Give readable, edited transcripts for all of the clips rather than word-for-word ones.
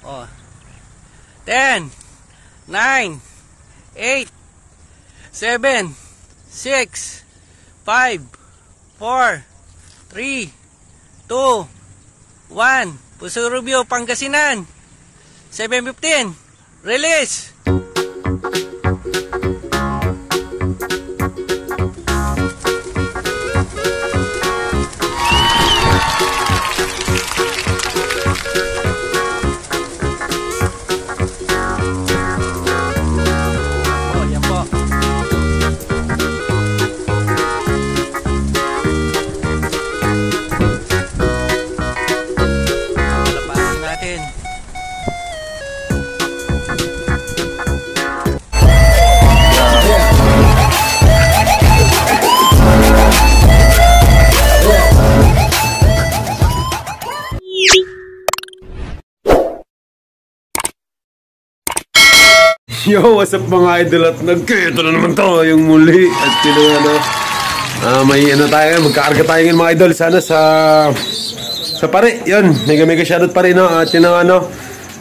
Oh. 10, 9, 8, 7, 6, 5, 4, 3, 2, 1. Puso Rubio, Pangasinan. 7:15. Release! Yo, what's up mga idol at nagkito na naman to yung muli at may tayo, magkaarga tayo ng mga idol sana sa pare, yun, mega shoutout pare no at yun ang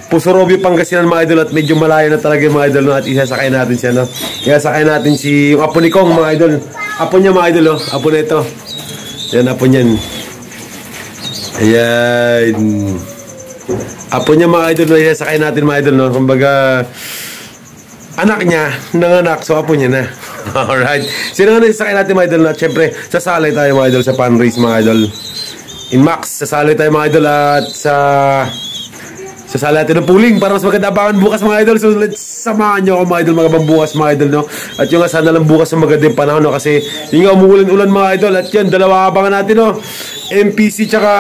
Puso Rubio, Pangasinan mga idol at medyo malayo na talaga yung mga idol no at isasakay natin siya no, isasakay natin si yung apo ni Kong mga idol, apo niya mga idol apo na ito, yan apo niyan, ayan apo niya mga idol no, isasakay natin mga idol no, kumbaga anak niya, nanganak, so apo niya na. Alright. Sino nga nasasakay natin mga idol na syempre, sasali tayo mga idol sa fan race mga idol. In Max, sasali tayo mga idol at sasali natin ng pooling para mas maganda abangan bukas mga idol. So let's samahan nyo ako mga idol, mga bukas mga idol no. At yung sana lang bukas ng magandang panahon no, kasi yung nga umuulan-ulan mga idol. At yun, dalawa abangan natin no, MPC tsaka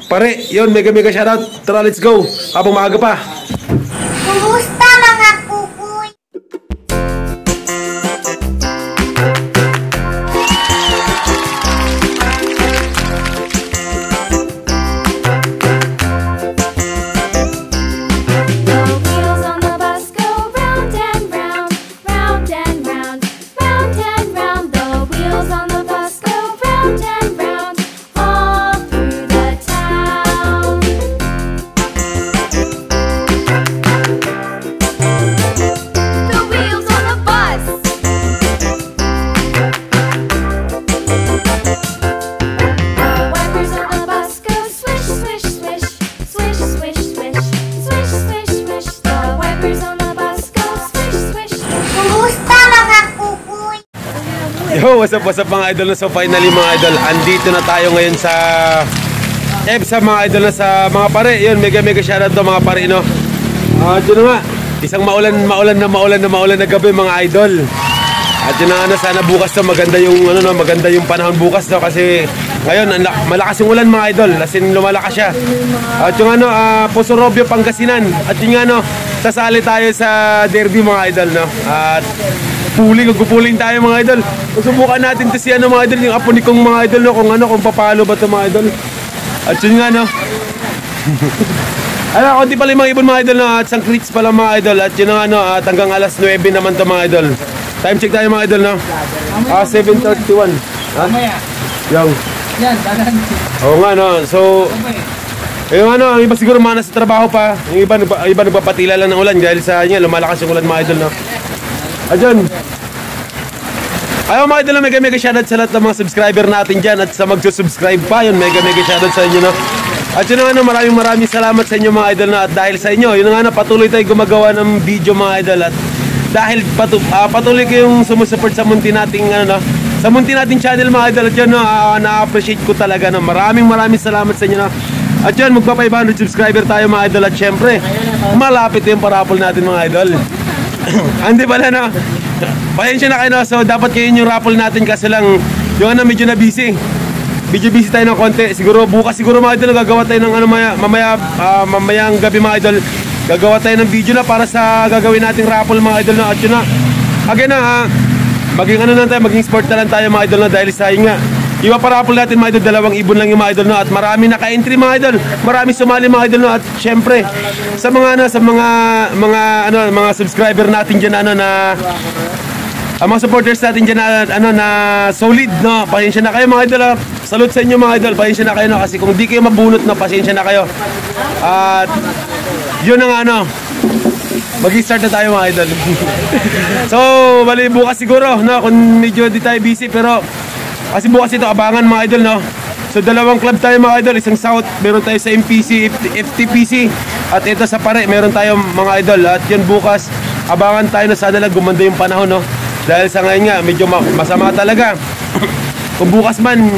pare. Yun, mega shoutout. Tara, let's go. Habang maaga pa. Kumusta mga kukuy? Yo, what's up mga idol na, so finally mga idol, andito na tayo ngayon sa EBSA mga idol na sa mga pare. Yun, mega shoutout to mga pare no. Yun nga, isang maulan na gabi mga idol. At yun na sana bukas to maganda yung maganda yung panahon bukas to, kasi ngayon malakas yung ulan mga idol, as in lumalakas siya. At yung Puso Rubio, Pangasinan. At yung sasali tayo sa derby mga idol no. At puling tayo mga idol. Subukan natin to si mga idol, yung apo ni Kong mga idol no, kung papalo ba to mga idol. At yun nga no. Konti pala yung mga ibon mga idol no, at sang crits pala mga idol. At yun nga at hanggang alas 9 naman to mga idol. Time check tayo mga idol no. 7:31. Mamaya. Yung. Yan, dalan. Oo nga no. So yung ang iba siguro mga nasa trabaho pa. Yung iba nagpapatila lang ng ulan dahil sa lumalakas yung ulan mga idol no. Adyan. Ayaw mga idol, mega shoutout sa lahat ng mga subscriber natin dyan at sa magsusubscribe pa yun, mega shoutout sa inyo no. At yun nga maraming salamat sa inyo mga idol na, at dahil sa inyo, yun nga patuloy tayo gumagawa ng video mga idol, at dahil patuloy kayong sumusupport sa munti nating sa munti nating channel mga idol, at yun na-appreciate ko talaga no. Maraming salamat sa inyo no. At yun, magpa 500 subscriber tayo mga idol, at syempre malapit yung parapol natin mga idol. Hindi pala no. Pasensya na kayo no. So dapat kayo yung raffle natin, kasi lang yung medyo na busy. Medyo busy tayo ng konti. Siguro bukas mga idol gagawa tayo ng mamayang gabi mga idol. Gagawa tayo ng video na para sa gagawin nating raffle mga idol no. At yun na. Again maging sport na lang tayo mga idol no, dahil sa yun nga. Iba para raffle natin mga idol, 2 ibon lang yung mga idol no, at marami naka-entry mga idol, marami sumali mga idol no. At syempre sa mga mga subscriber natin diyan na ang mga supporters natin dyan na, na solid, no? Pasensya na kayo mga idol, ha? Salute sa inyo mga idol, pasensya na kayo, no? Kasi kung di kayo mabunot, no, pasensya na kayo. At yun ang mag-start na tayo mga idol. So, bali bukas siguro, no? Kung medyo di tayo busy, pero kasi bukas ito, abangan mga idol, no? So, dalawang club tayo mga idol, isang South, meron tayo sa MPC, FTPC, at ito sa Pare, meron tayo mga idol. At yun bukas, abangan tayo na sana lang gumanda yung panahon, no? Dahil sa ngayon nga, medyo masama talaga. Kung bukas man,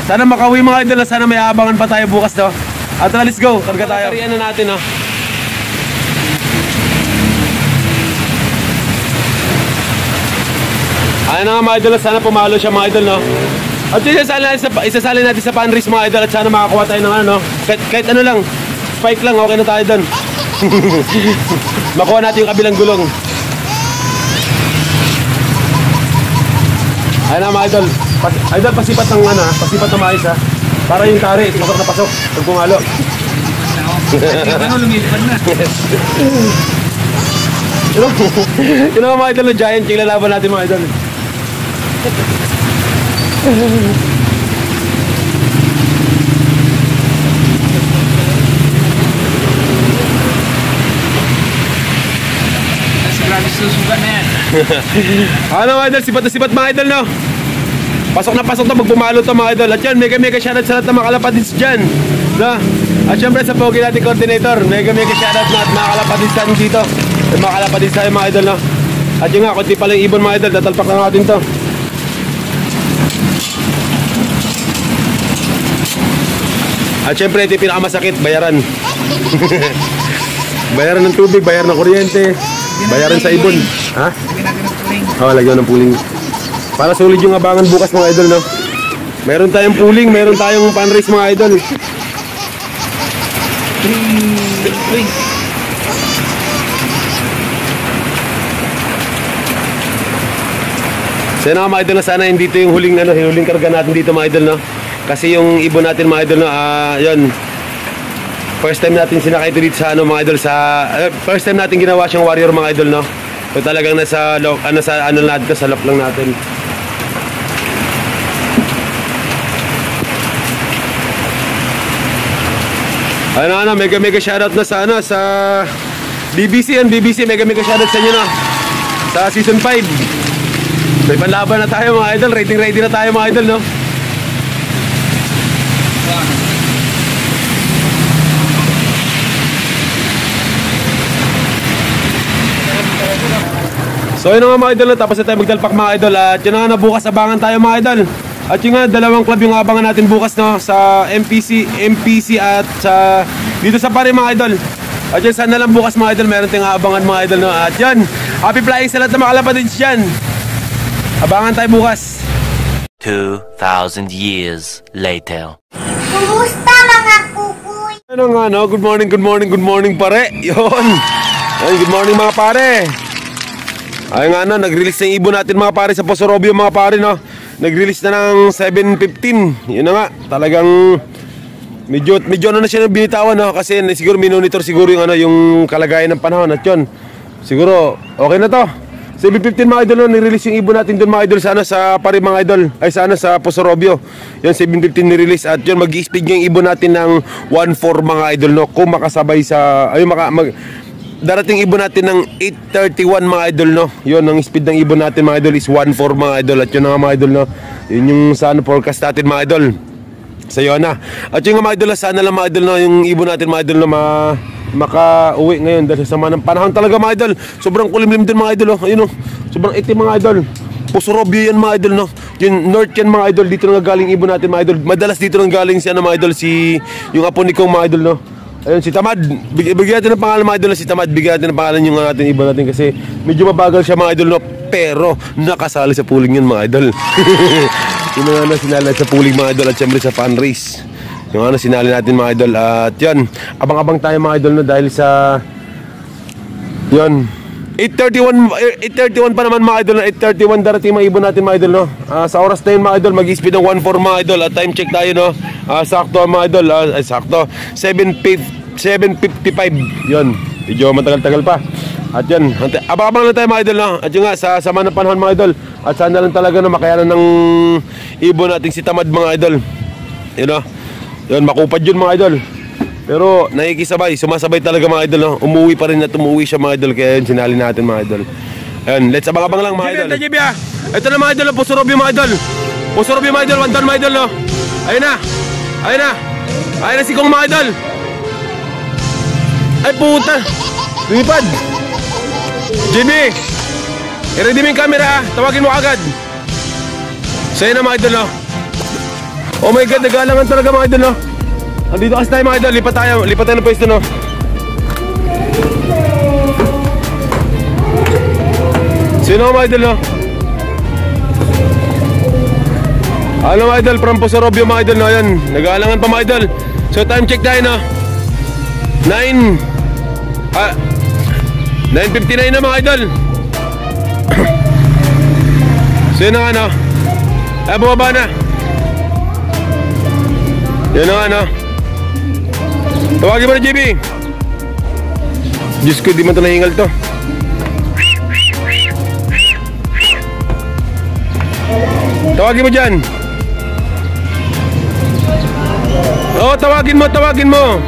sana makauwi mga idol, sana may abangan pa tayo bukas, no? At let's go, karga tayo. Tarihan na natin, no? Ayun na nga mga idol, sana pumalo siya mga idol, no? At yun, isasali natin sa fundraise mga idol, at sana makakuha tayo ng ano, kahit ano lang, spike lang, okay na tayo doon. Makuha natin yung kabilang gulong. Ayun na mga idol, idol pasipat ng pasipat ng maayos, ha, para yung tari, pasok na pasok, pag pumalo. Ano, lumilipad na. Yun ang mga idol ng Giant, yung lalaban natin mga idol. Grabe susugat na yan. Ano mga idol, sipat na sipat mga idol, no? Pasok na magpumalo to mga idol. At yan, mega shoutout sa lahat ng mga kalapatids dyan, no? At syempre sa pogi natin coordinator, mega shoutout na at mga kalapatids natin dito. Mga kalapatids tayo mga idol, no? At yun nga, konti pala yung ibon mga idol, tatalpak na natin to. At syempre ito yung pinakamasakit, bayaran. Bayaran ng tubig, bayaran ng kuryente, bayaran sa ibon. Ha? Oo, lagyan ng pooling. Para solid yung abangan bukas mga idol, no? Meron tayong pooling, meron tayong fundraise mga idol. Sana mga idol, na sana hindi ito yung huling karga natin dito mga idol, no? Kasi yung ibon natin mga idol, no, yun, first time natin sinakay ito dito sa mga idol, first time natin ginawa siyang warrior mga idol, no? So talagang nasa natin, sa lock lang natin. Ano, mega shoutout na sa BBC, mega shoutout sa inyo, no? Sa season 5. May panlaban na tayo mga idol, ready na tayo mga idol, no? So yun nga mga idol, tapos na tayo magdalpak mga idol. At yun nga, bukas abangan tayo mga idol. At yun nga, dalawang club yung abangan natin bukas, no? Sa MPC at sa dito sa Pare mga idol. At yun, sana lang bukas mga idol, meron tayong abangan mga idol, no? At yun, happy flying sa lahat ng mga kalapatids dyan. Abangan tayo bukas. 2,000 years later. Kumusta mga kukuy? Ano nga, no? Good morning pare. Yun. Ay, good morning mga pare. Ay nga, no, nag-release na yung ibon natin mga pare sa Posorobio mga pare, no? Nag-release na ng 7:15. Yun na nga, talagang medyo ano na siya binitawan, no? Kasi siguro minonitor siguro yung yung kalagayan ng panahon. At yun, siguro okay na to. 7:15 mga idol, no? Nirelease yung ibon natin doon mga idol, sana sa Pare mga idol, ay sana sa Posorobio. Yun, 7:15 nirelease. At yun, mag-i-speed yung ibon natin ng 1.4 mga idol, no? Kung makasabay sa darating ibon natin ng 8:31 mga idol, no? Yun, ang speed ng ibon natin mga idol is 1.4 mga idol. At yun nga mga idol, no? Yun yung sana forecast natin mga idol sa yun na. At yun nga mga idol, sana lang mga idol, no? Yung ibon natin mga idol, no? Maka-uwi ngayon dahil sa sama ng panahon talaga mga idol. Sobrang kulimlim din mga idol, oh. Ayun, oh. Sobrang itim mga idol. Posorobio yan mga idol, no? Yung north yan mga idol, dito nang galing ibon natin mga idol. Madalas dito nang galing si mga idol, yung apo ni Kong mga idol, no? Ayun, si Tamad. Bigyan natin ng pangalan mga idol na si Tamad. Bigyan natin ng pangalan yung ating ibon natin kasi medyo mabagal siya mga idol, no? Pero nakasali sa pooling yun mga idol. Yung mga sinali sa pooling mga idol at syempre sa fundraise. Yung sinali natin mga idol. At yun, abang-abang tayo mga idol, no? Dahil sa yun, 8:31 pa naman mga idol, na 8:31 darating mga ibon natin mga idol, no? Sa oras na yun mga idol, mag-speed ng 1.4 mga idol. At time check tayo, no? Sakto mga idol, sakto 7:55. Yun, medyo matagal-tagal pa. At yan, abang-abang lang tayo mga idol, no? At yun nga, sa sama ng panahon mga idol. At sana lang talaga na makayanan ng ibon nating si Tamad mga idol. Yun, no? Yun, makupad yun mga idol. Pero nakikisabay, sumasabay talaga mga idol, no? Umuwi pa rin at umuwi siya mga idol. Kaya yun, sinali natin mga idol. Ayun, let's abang-abang lang mga idol. Ito na mga idol, Puso Robby mga idol. Puso Robby mga idol, 1 down mga idol, no? Ayun na. Ayun na. Ayun na si Kong mga idol. Ay puta. Lumipad. Jimmy, i-ready mo yung camera, tawagin mo agad. Sa'yo na mga idol, no? Oh my god, nag-aalangan talaga mga idol, no? Andito kasi tayo mga idol, lipat tayo ng pwesto, no? Sino mga idol, no? Ano mga idol, from Puso Robby mga idol, no? Ayan, nag-aalangan pa mga idol. So time check tayo, no? 9:59 na mga idol. So yun na nga, no? Ay, bumaba na. Yun na nga, no? Tawagin mo na, JB. Diyos ko, di man ito nahingal to. Tawagin mo dyan. Oo, tawagin mo.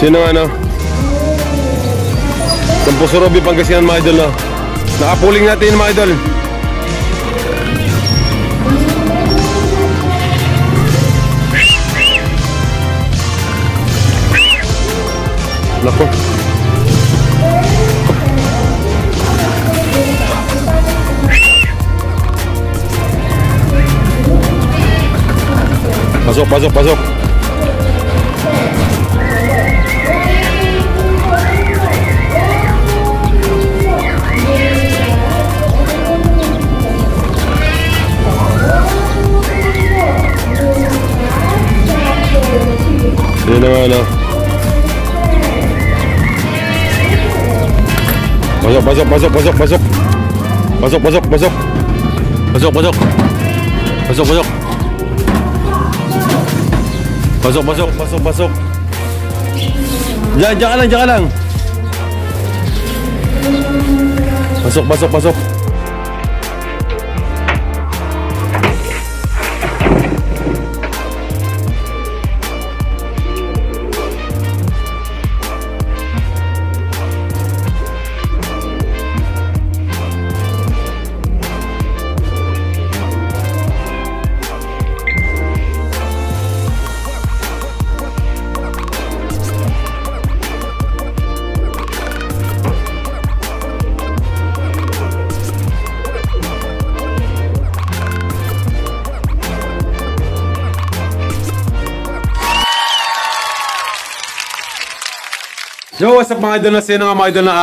Sino nga, no? Ang Puso Robby Pangasinan mga idol, no? Nakapuling natin yung mga idol. Nako. Pasok. Yun na nga, no? Pasok. Diyan ka lang. Pasok. Yo, what's up mga idol na sino nga mga idol na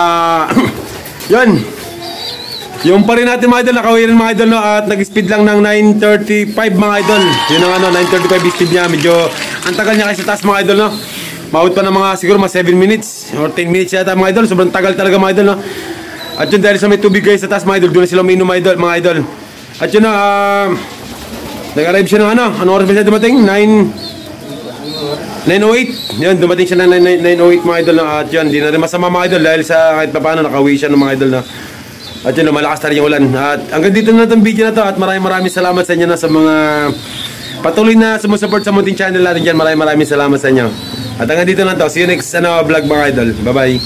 yun. Yung pa rin natin mga idol, nakawirin mga idol, no? At nag-speed lang ng 9:35 mga idol. Yun ang 9:35 speed niya. Medyo ang tagal niya kasi sa taas mga idol, no? Maut pa ng mga siguro mga 7 minutes or 10 minutes yata mga idol. Sobrang tagal talaga mga idol, no? At yun dahil sa may tubig guys sa taas mga idol, doon na sila uminom mga idol. At yun na nag-arrive siya ng anong oras ba siya dumating? 9:08. Yan, dumating siya ng 9:08 mga idol, na at yun, di na rin masama mga idol dahil sa kahit pa paano nakauwi siya ng mga idol, na at yun, malakas na rin yung ulan. At hanggang dito na itong video na to, at maraming salamat sa inyo na sa mga patuloy na sumusupport sa munting channel natin dyan. Maraming salamat sa inyo. At hanggang dito na to, see you next vlog mga idol. Bye bye.